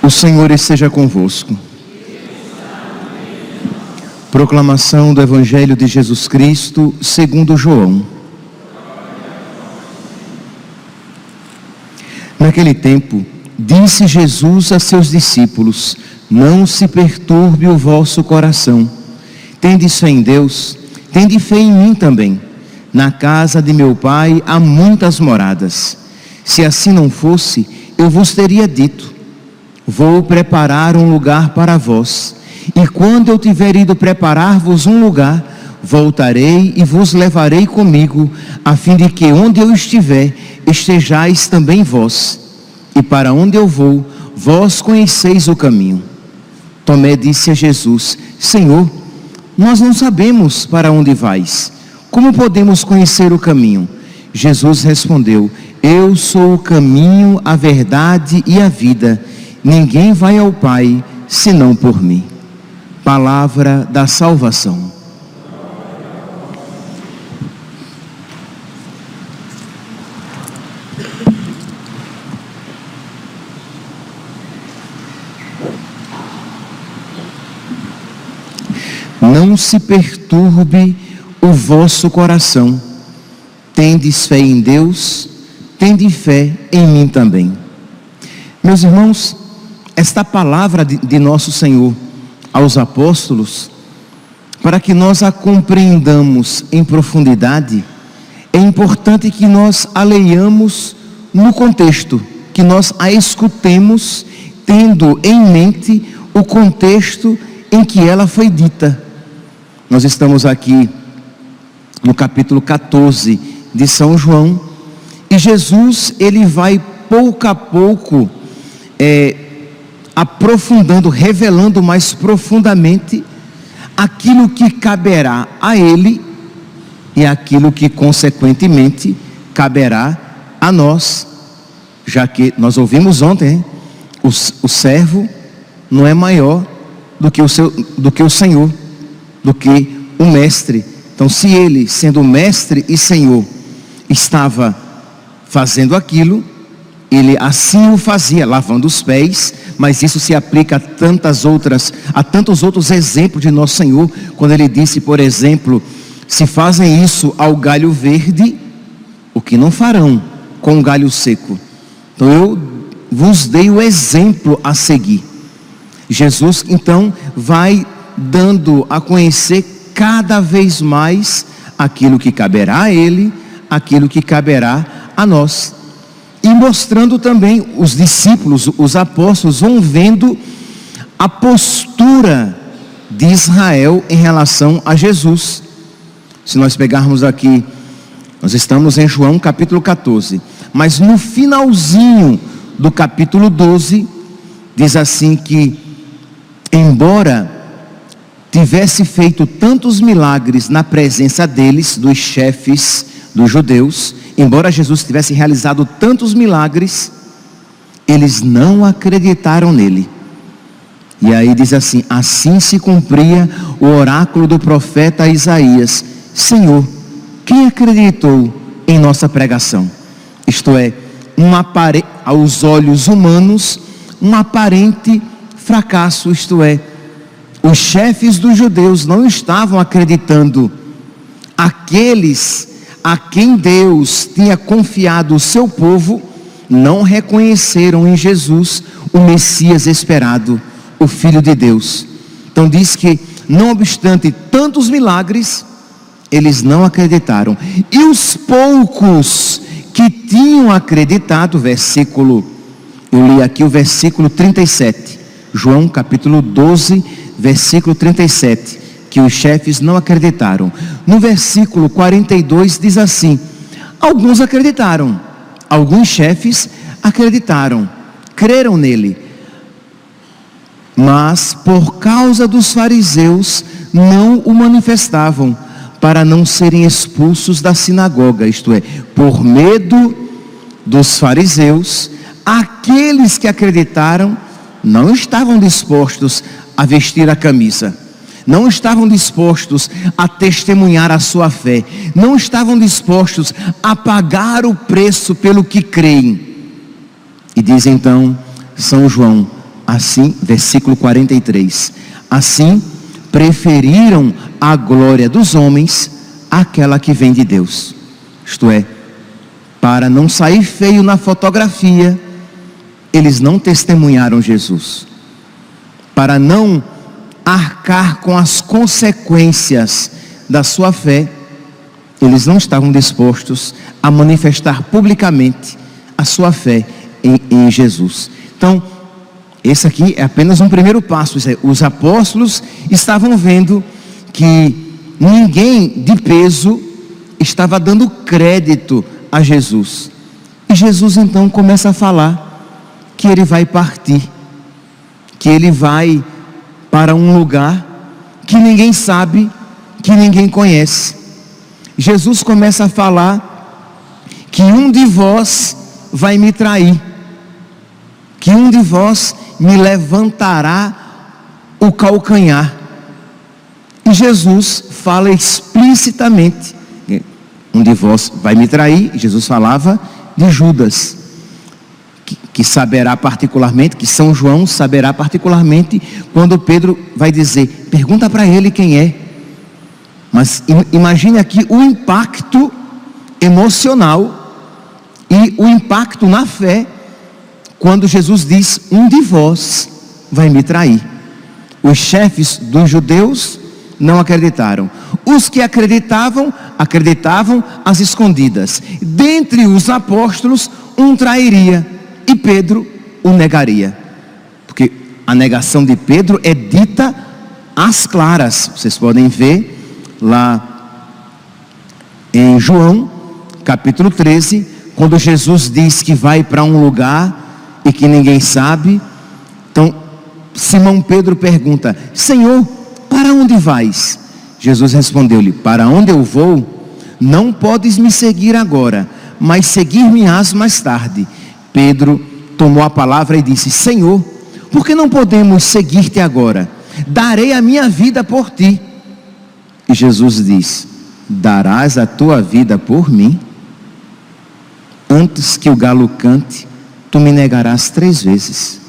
O Senhor esteja convosco. Proclamação do Evangelho de Jesus Cristo segundo João. Naquele tempo, disse Jesus a seus discípulos: não se perturbe o vosso coração. Tendes fé em Deus, tende fé em mim também. Na casa de meu Pai há muitas moradas. Se assim não fosse, eu vos teria dito: vou preparar um lugar para vós, e quando eu tiver ido preparar-vos um lugar, voltarei e vos levarei comigo, a fim de que onde eu estiver, estejais também vós. E para onde eu vou, vós conheceis o caminho. Tomé disse a Jesus: Senhor, nós não sabemos para onde vais. Como podemos conhecer o caminho? Jesus respondeu: eu sou o caminho, a verdade e a vida. Ninguém vai ao Pai, senão por mim. Palavra da salvação. Não se perturbe o vosso coração. Tendes fé em Deus, tende fé em mim também. Meus irmãos, esta palavra de nosso Senhor aos apóstolos, para que nós a compreendamos em profundidade, é importante que nós a leiamos no contexto, que nós a escutemos tendo em mente o contexto em que ela foi dita. Nós estamos aqui no capítulo 14 de São João, e Jesus, ele vai pouco a pouco aprofundando, revelando mais profundamente aquilo que caberá a ele e aquilo que consequentemente caberá a nós, já que nós ouvimos ontem, o servo não é maior do que o Senhor, do que o mestre. Então, se ele, sendo mestre e Senhor, estava fazendo aquilo, ele assim o fazia, lavando os pés, mas isso se aplica a tantos outros exemplos de nosso Senhor, quando ele disse, por exemplo: se fazem isso ao galho verde, o que não farão com o galho seco? Então eu vos dei o exemplo a seguir. Jesus então vai dando a conhecer cada vez mais aquilo que caberá a ele, aquilo que caberá a nós. E mostrando também, os discípulos, os apóstolos, vão vendo a postura de Israel em relação a Jesus. Se nós pegarmos aqui, nós estamos em João capítulo 14, mas no finalzinho do capítulo 12, diz assim que, embora tivesse feito tantos milagres na presença deles, dos chefes dos judeus, embora Jesus tivesse realizado tantos milagres, eles não acreditaram nele. E aí diz assim: assim se cumpria o oráculo do profeta Isaías: Senhor, quem acreditou em nossa pregação? Isto é, aos olhos humanos, um aparente fracasso, isto é, os chefes dos judeus não estavam acreditando. Aqueles a quem Deus tinha confiado o seu povo, não reconheceram em Jesus o Messias esperado, o Filho de Deus. Então diz que, não obstante tantos milagres, eles não acreditaram. E os poucos que tinham acreditado, eu li aqui o versículo 37, João capítulo 12, versículo 37, que os chefes não acreditaram. No versículo 42 diz assim: alguns acreditaram, alguns chefes acreditaram, creram nele, mas por causa dos fariseus não o manifestavam, para não serem expulsos da sinagoga. Isto é, por medo dos fariseus, aqueles que acreditaram não estavam dispostos a vestir a camisa, não estavam dispostos a testemunhar a sua fé, não estavam dispostos a pagar o preço pelo que creem. E diz então São João: Assim, versículo 43. Assim, preferiram a glória dos homens àquela que vem de Deus. Isto é, para não sair feio na fotografia, eles não testemunharam Jesus. Para não arcar com as consequências da sua fé, eles não estavam dispostos a manifestar publicamente a sua fé em Jesus. Então, esse aqui é apenas um primeiro passo. Os apóstolos estavam vendo que ninguém de peso estava dando crédito a Jesus. E Jesus então começa a falar que ele vai partir, que ele vai para um lugar que ninguém sabe, que ninguém conhece. Jesus começa a falar que um de vós vai me trair, que um de vós me levantará o calcanhar. E Jesus fala explicitamente, um de vós vai me trair. Jesus falava de Judas, que saberá particularmente, que São João saberá particularmente, quando Pedro vai dizer, pergunta para ele quem é. Mas imagine aqui o impacto emocional e o impacto na fé, quando Jesus diz, um de vós vai me trair. Os chefes dos judeus não acreditaram. Os que acreditavam, acreditavam às escondidas. Dentre os apóstolos, um trairia e Pedro o negaria. Porque a negação de Pedro é dita às claras. Vocês podem ver lá em João, capítulo 13, quando Jesus diz que vai para um lugar e que ninguém sabe. Então, Simão Pedro pergunta, Senhor, para onde vais? Jesus respondeu-lhe, para onde eu vou, não podes me seguir agora, mas seguir-me-ás mais tarde. Pedro tomou a palavra e disse, Senhor, por que não podemos seguir-te agora? Darei a minha vida por ti. E Jesus diz, darás a tua vida por mim? Antes que o galo cante, tu me negarás 3 vezes.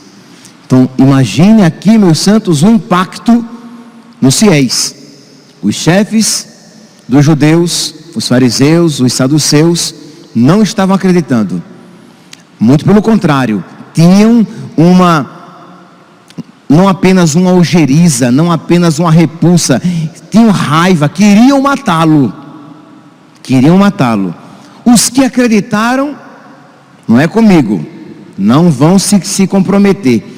Então, imagine aqui, meus santos, um impacto nos fiéis. Os chefes dos judeus, os fariseus, os saduceus, não estavam acreditando. Muito pelo contrário, tinham não apenas uma ojeriza, não apenas uma repulsa, tinham raiva, queriam matá-lo. Os que acreditaram, não é comigo, não vão se comprometer.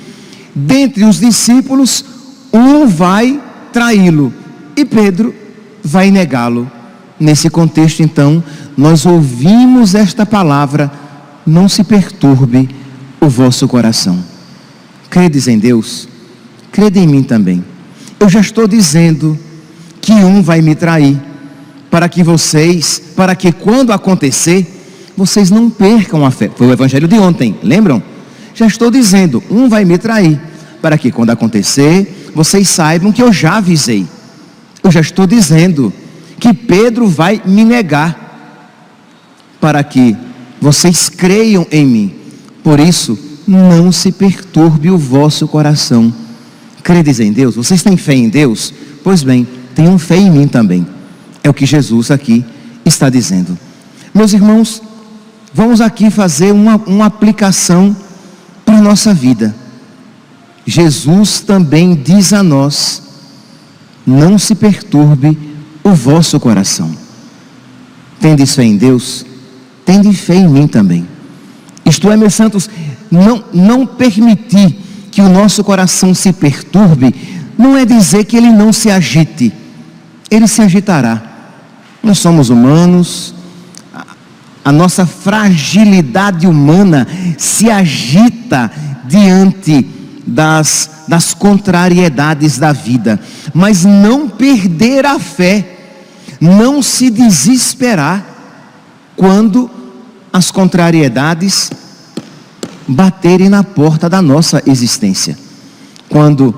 Dentre os discípulos, um vai traí-lo e Pedro vai negá-lo. Nesse contexto, então, nós ouvimos esta palavra, não se perturbe o vosso coração. Credes em Deus? Crede em mim também. Eu já estou dizendo que um vai me trair, para que quando acontecer, vocês não percam a fé. Foi o evangelho de ontem, lembram? Já estou dizendo, um vai me trair, para que quando acontecer, vocês saibam que eu já avisei. Eu já estou dizendo que Pedro vai me negar, para que vocês creiam em mim. Por isso, não se perturbe o vosso coração. Credes em Deus? Vocês têm fé em Deus? Pois bem, tenham fé em mim também. É o que Jesus aqui está dizendo. Meus irmãos, vamos aqui fazer uma aplicação para a nossa vida. Jesus também diz a nós, não se perturbe o vosso coração. Tendes fé em Deus? Tende fé em mim também. Isto é, meus santos, não permitir que o nosso coração se perturbe, não é dizer que ele não se agite. Ele se agitará. Nós somos humanos, a nossa fragilidade humana se agita diante das contrariedades da vida, mas não perder a fé, não se desesperar quando as contrariedades baterem na porta da nossa existência. Quando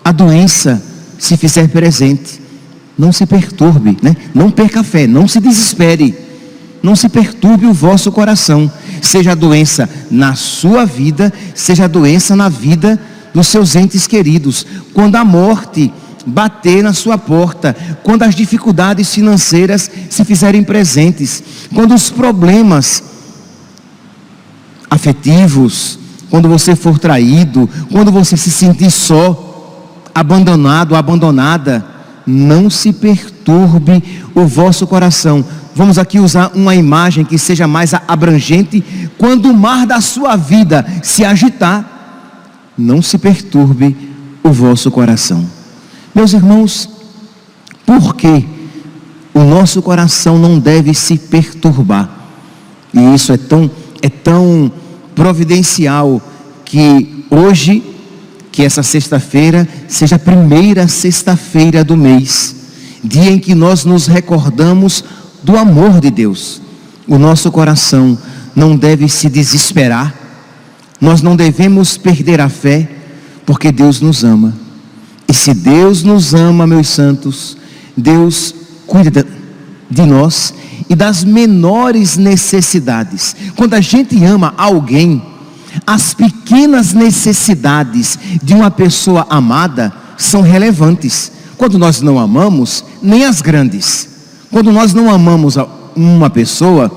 a doença se fizer presente, não se perturbe, né? Não perca a fé, não se desespere, não se perturbe o vosso coração, seja a doença na sua vida, seja a doença na vida dos seus entes queridos, quando a morte bater na sua porta, quando as dificuldades financeiras se fizerem presentes, quando os problemas afetivos, quando você for traído, quando você se sentir só, abandonado, abandonada, não se perturbe o vosso coração. Vamos aqui usar uma imagem que seja mais abrangente. Quando o mar da sua vida se agitar, não se perturbe o vosso coração. Meus irmãos, por que o nosso coração não deve se perturbar? E isso é tão providencial que hoje, que essa sexta-feira seja a primeira sexta-feira do mês, dia em que nós nos recordamos do amor de Deus. O nosso coração não deve se desesperar, nós não devemos perder a fé, porque Deus nos ama. E se Deus nos ama, meus santos, Deus cuida de nós e das menores necessidades. Quando a gente ama alguém, as pequenas necessidades de uma pessoa amada são relevantes. Quando nós não amamos, nem as grandes. Quando nós não amamos uma pessoa,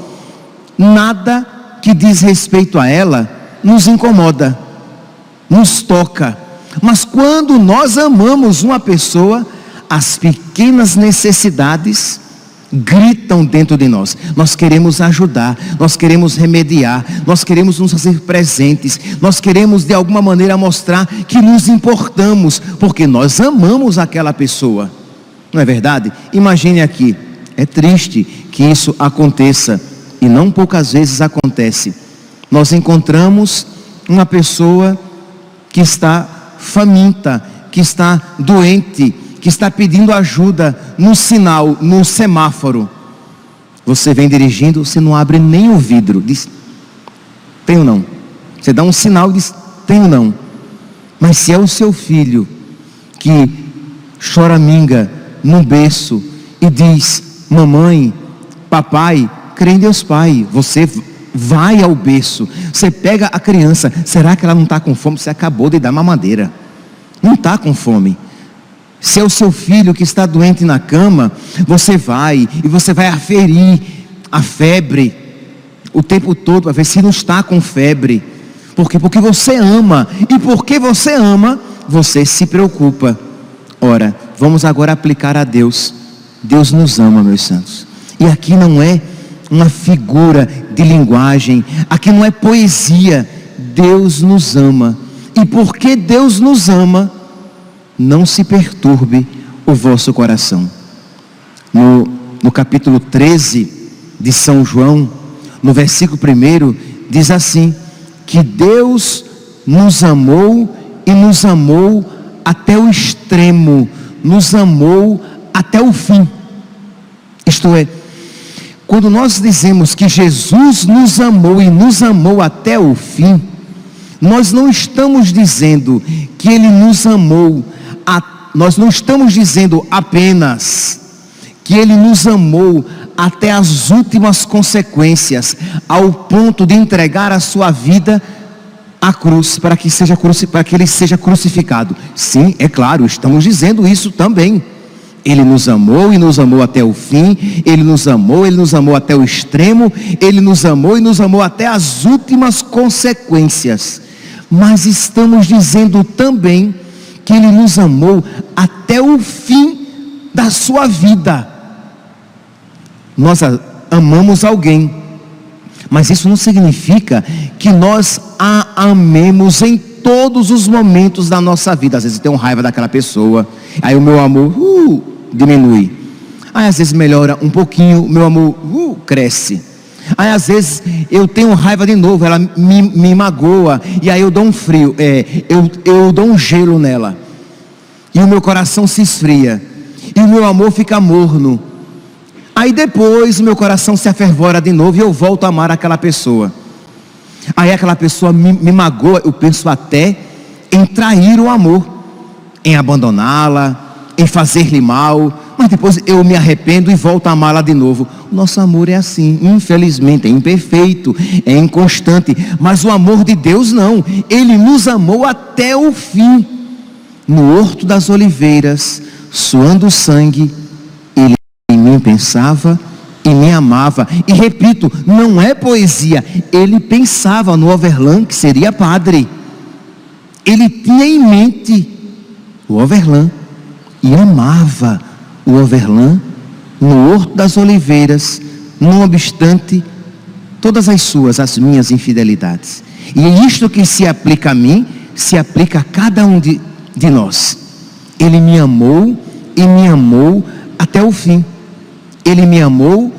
nada que diz respeito a ela nos incomoda, nos toca. Mas quando nós amamos uma pessoa, as pequenas necessidades gritam dentro de nós. Nós queremos ajudar, nós queremos remediar, nós queremos nos fazer presentes, nós queremos de alguma maneira mostrar que nos importamos, porque nós amamos aquela pessoa. Não é verdade? Imagine aqui, é triste que isso aconteça, e não poucas vezes acontece. Nós encontramos uma pessoa que está faminta, que está doente, que está pedindo ajuda no sinal, no semáforo. Você vem dirigindo, você não abre nem o vidro, diz, tenho não. Você dá um sinal e diz, tenho não. Mas se é o seu filho que choraminga no berço e diz, mamãe, papai, crê em Deus Pai, você vai ao berço, você pega a criança, será que ela não está com fome? Você acabou de dar mamadeira, não está com fome. Se é o seu filho que está doente na cama, você vai e você vai aferir a febre o tempo todo, para ver se não está com febre. Por quê? Porque você ama, e porque você ama, você se preocupa. Ora, vamos agora aplicar a Deus. Deus nos ama, meus santos. E aqui não é uma figura de linguagem, aqui não é poesia. Deus nos ama, e porque Deus nos ama, não se perturbe o vosso coração. No capítulo 13 de São João, no versículo 1, diz assim, que Deus nos amou e nos amou até o extremo, nos amou até o fim. Isto é, quando nós dizemos que Jesus nos amou e nos amou até o fim, nós não estamos dizendo que Ele nos amou, nós não estamos dizendo apenas que Ele nos amou até as últimas consequências, ao ponto de entregar a sua vida à cruz, para que Ele seja crucificado. Sim, é claro, estamos dizendo isso também. Ele nos amou e nos amou até o fim, Ele nos amou até o extremo, Ele nos amou e nos amou até as últimas consequências. Mas estamos dizendo também que Ele nos amou até o fim da sua vida. Nós amamos alguém, mas isso não significa que nós a amemos em todos os momentos da nossa vida. Às vezes eu tenho raiva daquela pessoa, aí o meu amor diminui. Aí às vezes melhora um pouquinho, o meu amor cresce. Aí às vezes eu tenho raiva de novo, ela me magoa, e aí eu dou um frio, eu dou um gelo nela, e o meu coração se esfria, e o meu amor fica morno. Aí depois o meu coração se afervora de novo, e eu volto a amar aquela pessoa. Aí aquela pessoa me magoa, eu penso até em trair o amor, em abandoná-la, em fazer-lhe mal, mas depois eu me arrependo e volto a amá-la de novo. Nosso amor é assim, infelizmente, é imperfeito, é inconstante, mas o amor de Deus não. Ele nos amou até o fim. No Horto das Oliveiras, suando sangue, Ele em mim pensava e me amava. E repito, não é poesia, Ele pensava no Overlan, que seria padre. Ele tinha em mente o Overlan e amava o Overlan no Horto das Oliveiras, não obstante todas as minhas infidelidades. E é isto que se aplica a mim, se aplica a cada um de nós. Ele me amou e me amou até o fim. Ele me amou,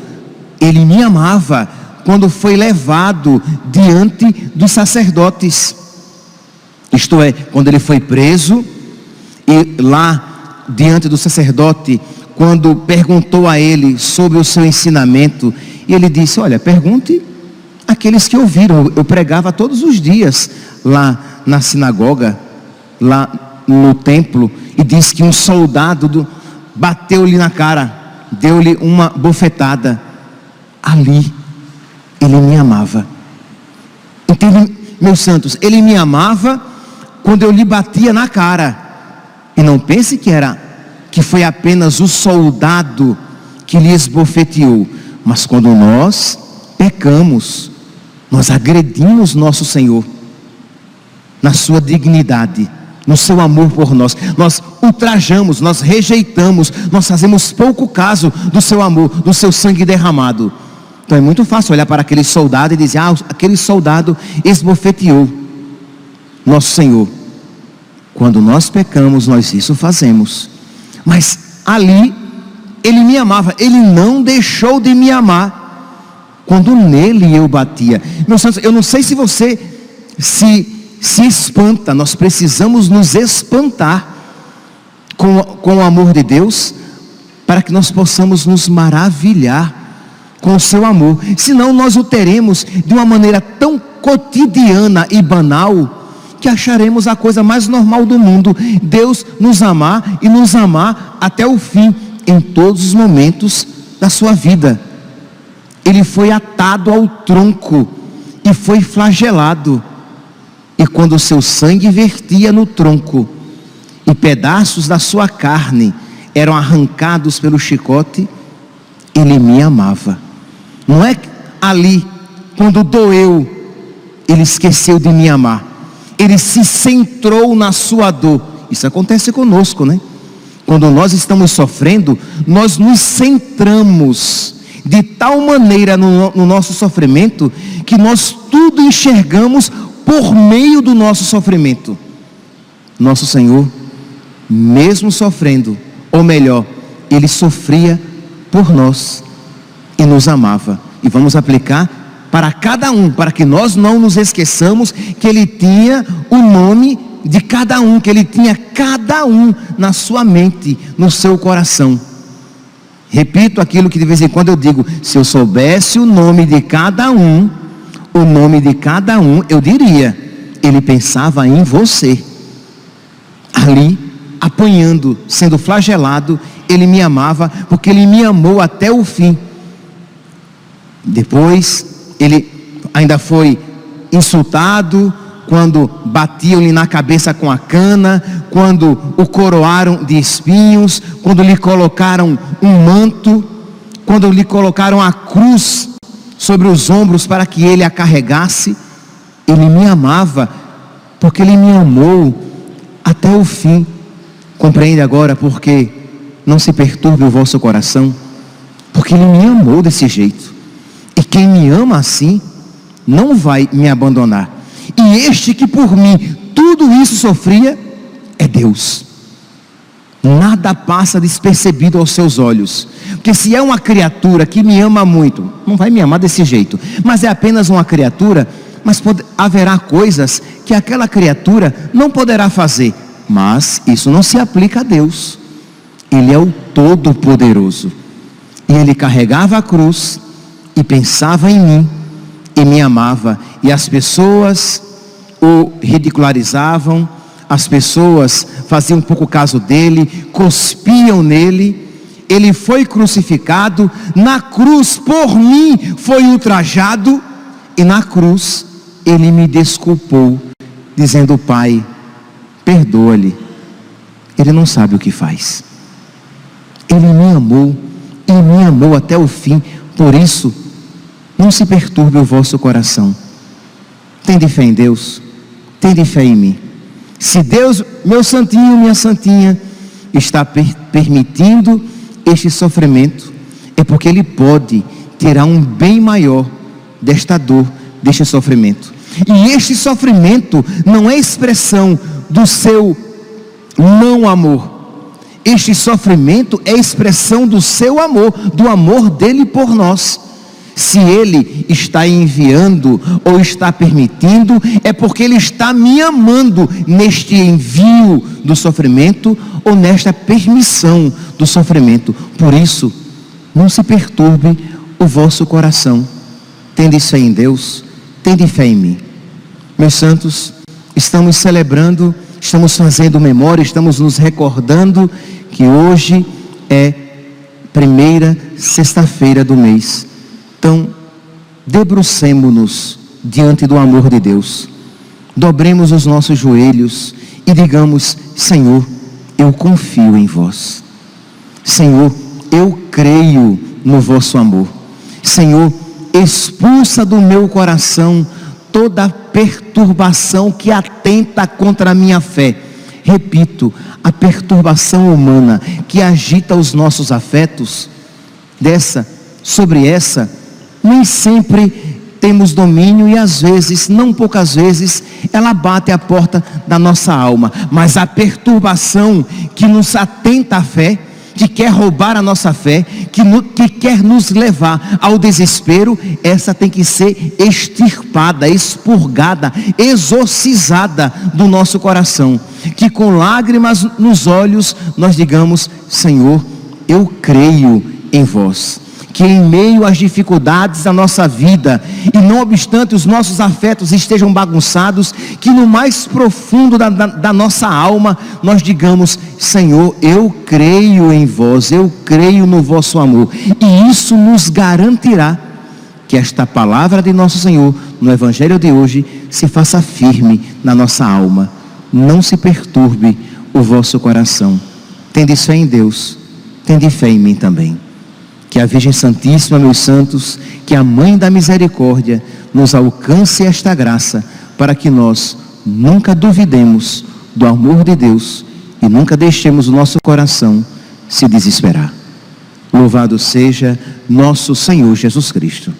Ele me amava quando foi levado diante dos sacerdotes. Isto é, quando Ele foi preso e lá diante do sacerdote, quando perguntou a ele sobre o seu ensinamento, e ele disse: olha, pergunte àqueles que ouviram. Eu pregava todos os dias lá na sinagoga, lá no templo, e disse que um soldado bateu-lhe na cara, deu-lhe uma bofetada. Ali Ele me amava. Entende, meus santos? Ele me amava quando eu lhe batia na cara. E não pense que foi apenas o soldado que lhe esbofeteou, mas quando nós pecamos, nós agredimos nosso Senhor na sua dignidade, no seu amor por nós. Nós ultrajamos, nós rejeitamos, nós fazemos pouco caso do seu amor, do seu sangue derramado. Então é muito fácil olhar para aquele soldado e dizer: aquele soldado esbofeteou nosso Senhor. Quando nós pecamos, nós isso fazemos. Mas ali Ele me amava. Ele não deixou de me amar quando nele eu batia. Meus santos, eu não sei se você se espanta. Nós precisamos nos espantar com o amor de Deus, para que nós possamos nos maravilhar com o seu amor. Senão nós o teremos de uma maneira tão cotidiana e banal, que acharemos a coisa mais normal do mundo. Deus nos amar e nos amar até o fim, em todos os momentos da sua vida. Ele foi atado ao tronco e foi flagelado. E quando o seu sangue vertia no tronco e pedaços da sua carne eram arrancados pelo chicote, Ele me amava. Não é ali, quando doeu, Ele esqueceu de me amar. Ele se centrou na sua dor. Isso acontece conosco, né? Quando nós estamos sofrendo, nós nos centramos de tal maneira no nosso sofrimento, que nós tudo enxergamos por meio do nosso sofrimento. Nosso Senhor, mesmo sofrendo, ou melhor, Ele sofria por nós e nos amava. E vamos aplicar para cada um, para que nós não nos esqueçamos que Ele tinha o nome de cada um, que Ele tinha cada um na sua mente, no seu coração. Repito aquilo que de vez em quando eu digo: se eu soubesse o nome de cada um, eu diria: Ele pensava em você. Ali, apanhando, sendo flagelado, Ele me amava, porque Ele me amou até o fim. Depois Ele ainda foi insultado, quando batiam-lhe na cabeça com a cana, quando o coroaram de espinhos, quando lhe colocaram um manto, quando lhe colocaram a cruz sobre os ombros para que Ele a carregasse. Ele me amava, porque Ele me amou até o fim. Compreende agora porque não se perturbe o vosso coração? Porque Ele me amou desse jeito. E quem me ama assim, não vai me abandonar. E este que por mim tudo isso sofria, é Deus. Nada passa despercebido aos seus olhos. Porque se é uma criatura que me ama muito, não vai me amar desse jeito. Mas é apenas uma criatura, mas haverá coisas que aquela criatura não poderá fazer. Mas isso não se aplica a Deus. Ele é o Todo-Poderoso. E Ele carregava a cruz e pensava em mim e me amava. E as pessoas o ridicularizavam, as pessoas faziam pouco caso dele, cuspiam nele, Ele foi crucificado, na cruz por mim foi ultrajado, e na cruz Ele me desculpou, dizendo: Pai, perdoa-lhe, ele não sabe o que faz. Ele me amou, e me amou até o fim. Por isso, não se perturbe o vosso coração. Tende fé em Deus, tende fé em mim. Se Deus, meu santinho, minha santinha, está permitindo este sofrimento, é porque Ele pode tirar um bem maior desta dor, deste sofrimento. E este sofrimento não é expressão do seu não amor. Este sofrimento é expressão do seu amor, do amor dele por nós. Se Ele está enviando ou está permitindo, é porque Ele está me amando neste envio do sofrimento ou nesta permissão do sofrimento. Por isso, não se perturbe o vosso coração. Tende fé em Deus, tende fé em mim. Meus santos, estamos celebrando, estamos fazendo memória, estamos nos recordando que hoje é primeira sexta-feira do mês. Então, debrucemo-nos diante do amor de Deus, dobremos os nossos joelhos e digamos: Senhor, eu confio em vós. Senhor, eu creio no vosso amor. Senhor, expulsa do meu coração toda perturbação que atenta contra a minha fé. Repito, a perturbação humana que agita os nossos afetos, sobre essa, nem sempre temos domínio, e às vezes, não poucas vezes, ela bate à porta da nossa alma. Mas a perturbação que nos atenta à fé, que quer roubar a nossa fé, que quer nos levar ao desespero, essa tem que ser extirpada, expurgada, exorcizada do nosso coração. Que com lágrimas nos olhos nós digamos: Senhor, eu creio em vós. Que em meio às dificuldades da nossa vida, e não obstante os nossos afetos estejam bagunçados, que no mais profundo da nossa alma, nós digamos: Senhor, eu creio em vós, eu creio no vosso amor. E isso nos garantirá que esta palavra de nosso Senhor, no Evangelho de hoje, se faça firme na nossa alma. Não se perturbe o vosso coração. Tende fé em Deus, tende fé em mim também. Que a Virgem Santíssima, meus santos, que a Mãe da Misericórdia nos alcance esta graça, para que nós nunca duvidemos do amor de Deus e nunca deixemos o nosso coração se desesperar. Louvado seja nosso Senhor Jesus Cristo.